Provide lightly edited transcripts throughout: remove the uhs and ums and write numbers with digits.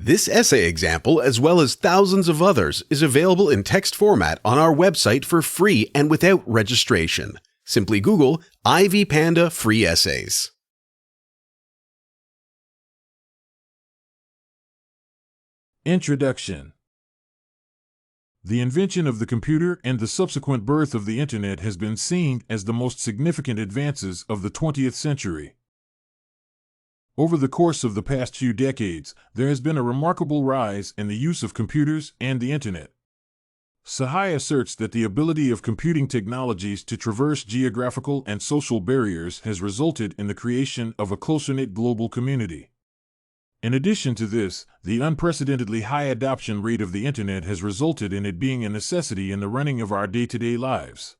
This essay example, as well as thousands of others, is available in text format on our website for free and without registration. Simply Google Ivy Panda Free Essays. Introduction. The invention of the computer and the subsequent birth of the Internet has been seen as the most significant advances of the 20th century. Over the course of the past few decades, there has been a remarkable rise in the use of computers and the Internet. Szydlik asserts that the ability of computing technologies to traverse geographical and social barriers has resulted in the creation of a closer-knit global community. In addition to this, the unprecedentedly high adoption rate of the Internet has resulted in it being a necessity in the running of our day-to-day lives.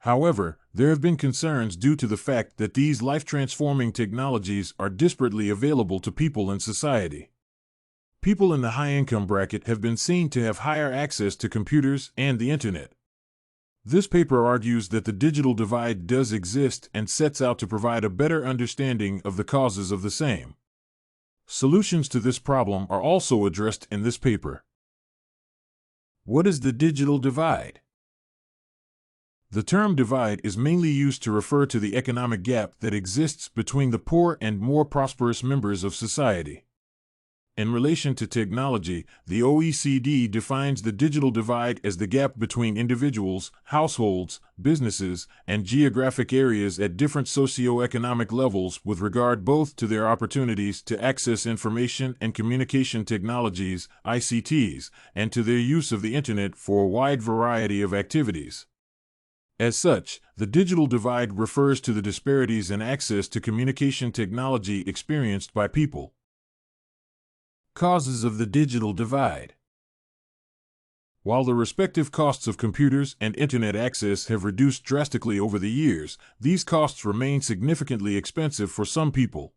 However, there have been concerns due to the fact that these life-transforming technologies are disparately available to people in society. People in the high-income bracket have been seen to have higher access to computers and the Internet. This paper argues that the digital divide does exist and sets out to provide a better understanding of the causes of the same. Solutions to this problem are also addressed in this paper. What is the digital divide? The term divide is mainly used to refer to the economic gap that exists between the poor and more prosperous members of society. In relation to technology, the OECD defines the digital divide as the gap between individuals, households, businesses, and geographic areas at different socio-economic levels with regard both to their opportunities to access information and communication technologies, ICTs, and to their use of the Internet for a wide variety of activities. As such, the digital divide refers to the disparities in access to communication technology experienced by people. Causes of the digital divide. While the respective costs of computers and Internet access have reduced drastically over the years, these costs remain significantly expensive for some people.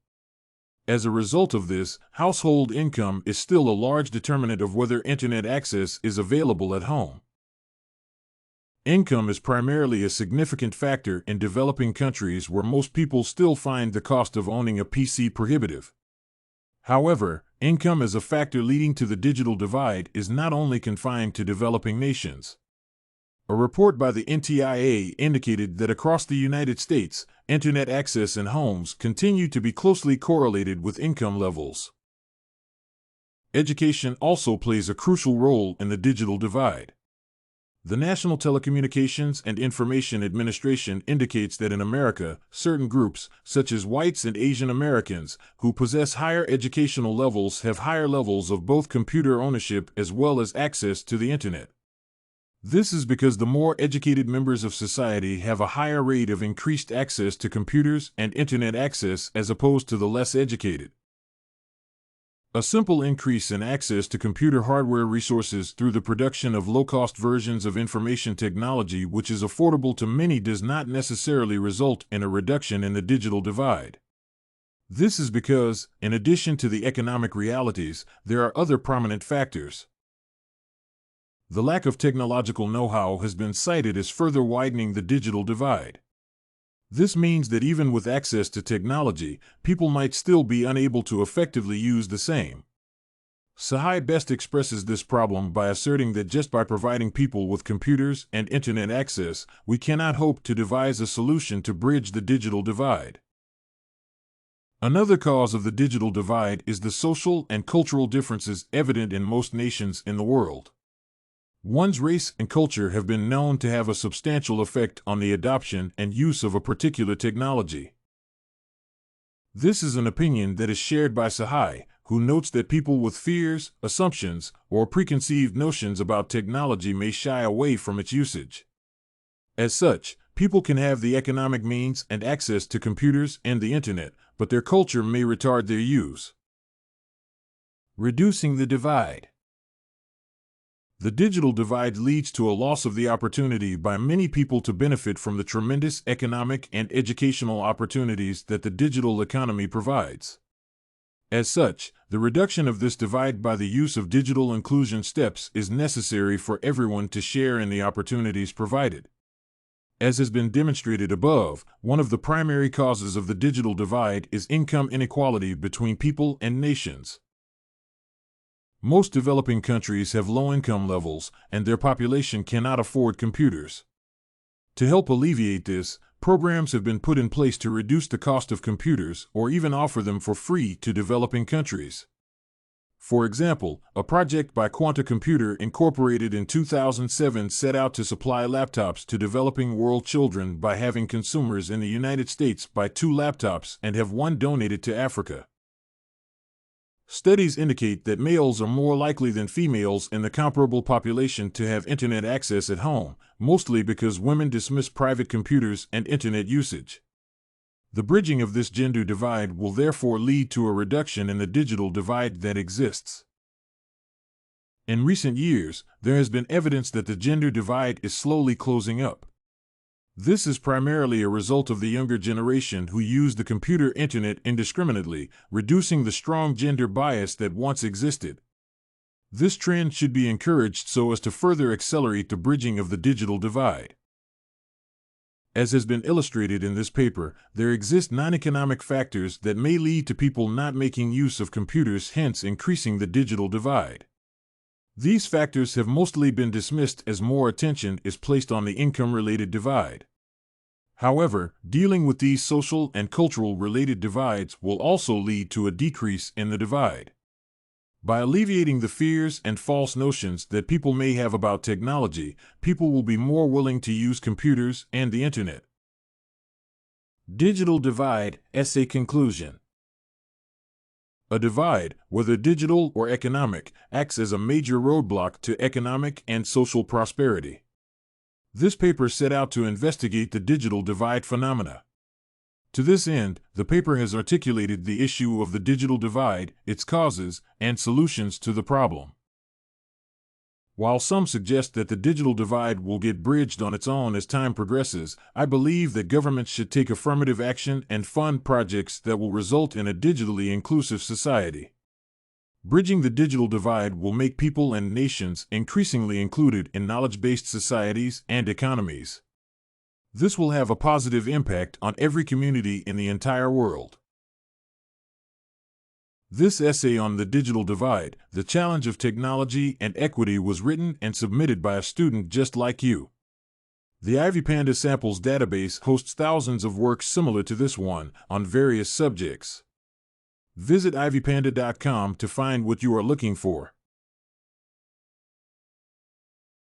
As a result of this, household income is still a large determinant of whether Internet access is available at home. Income is primarily a significant factor in developing countries where most people still find the cost of owning a PC prohibitive. However, income as a factor leading to the digital divide is not only confined to developing nations. A report by the NTIA indicated that across the United States, Internet access in homes continue to be closely correlated with income levels. Education also plays a crucial role in the digital divide. The National Telecommunications and Information Administration indicates that in America, certain groups, such as whites and Asian Americans, who possess higher educational levels have higher levels of both computer ownership as well as access to the Internet. This is because the more educated members of society have a higher rate of increased access to computers and Internet access as opposed to the less educated. A simple increase in access to computer hardware resources through the production of low-cost versions of information technology which is affordable to many does not necessarily result in a reduction in the digital divide. This is because, in addition to the economic realities, there are other prominent factors. The lack of technological know-how has been cited as further widening the digital divide. This means that even with access to technology, people might still be unable to effectively use the same. Szydlik best expresses this problem by asserting that just by providing people with computers and Internet access, we cannot hope to devise a solution to bridge the digital divide. Another cause of the digital divide is the social and cultural differences evident in most nations in the world. One's race and culture have been known to have a substantial effect on the adoption and use of a particular technology. This is an opinion that is shared by Szydlik, who notes that people with fears, assumptions, or preconceived notions about technology may shy away from its usage. As such, people can have the economic means and access to computers and the Internet, but their culture may retard their use. Reducing the divide. The digital divide leads to a loss of the opportunity by many people to benefit from the tremendous economic and educational opportunities that the digital economy provides. As such, the reduction of this divide by the use of digital inclusion steps is necessary for everyone to share in the opportunities provided. As has been demonstrated above, one of the primary causes of the digital divide is income inequality between people and nations. Most developing countries have low income levels, and their population cannot afford computers. To help alleviate this, programs have been put in place to reduce the cost of computers or even offer them for free to developing countries. For example, a project by Quanta Computer Incorporated in 2007 set out to supply laptops to developing world children by having consumers in the United States buy 2 laptops and have one donated to Africa. Studies indicate that males are more likely than females in the comparable population to have internet access at home, mostly because women dismiss private computers and internet usage. The bridging of this gender divide will therefore lead to a reduction in the digital divide that exists. In recent years, there has been evidence that the gender divide is slowly closing up. This is primarily a result of the younger generation who use the computer internet indiscriminately, reducing the strong gender bias that once existed. This trend should be encouraged so as to further accelerate the bridging of the digital divide. As has been illustrated in this paper, there exist non-economic factors that may lead to people not making use of computers, hence increasing the digital divide. These factors have mostly been dismissed as more attention is placed on the income-related divide. However, dealing with these social and cultural-related divides will also lead to a decrease in the divide. By alleviating the fears and false notions that people may have about technology, people will be more willing to use computers and the internet. Digital divide, essay conclusion. A divide, whether digital or economic, acts as a major roadblock to economic and social prosperity. This paper set out to investigate the digital divide phenomena. To this end, the paper has articulated the issue of the digital divide, its causes, and solutions to the problem. While some suggest that the digital divide will get bridged on its own as time progresses, I believe that governments should take affirmative action and fund projects that will result in a digitally inclusive society. Bridging the digital divide will make people and nations increasingly included in knowledge-based societies and economies. This will have a positive impact on every community in the entire world. This essay on the digital divide, the challenge of technology and equity, was written and submitted by a student just like you. The Ivy Panda Samples database hosts thousands of works similar to this one on various subjects. Visit ivypanda.com to find what you are looking for.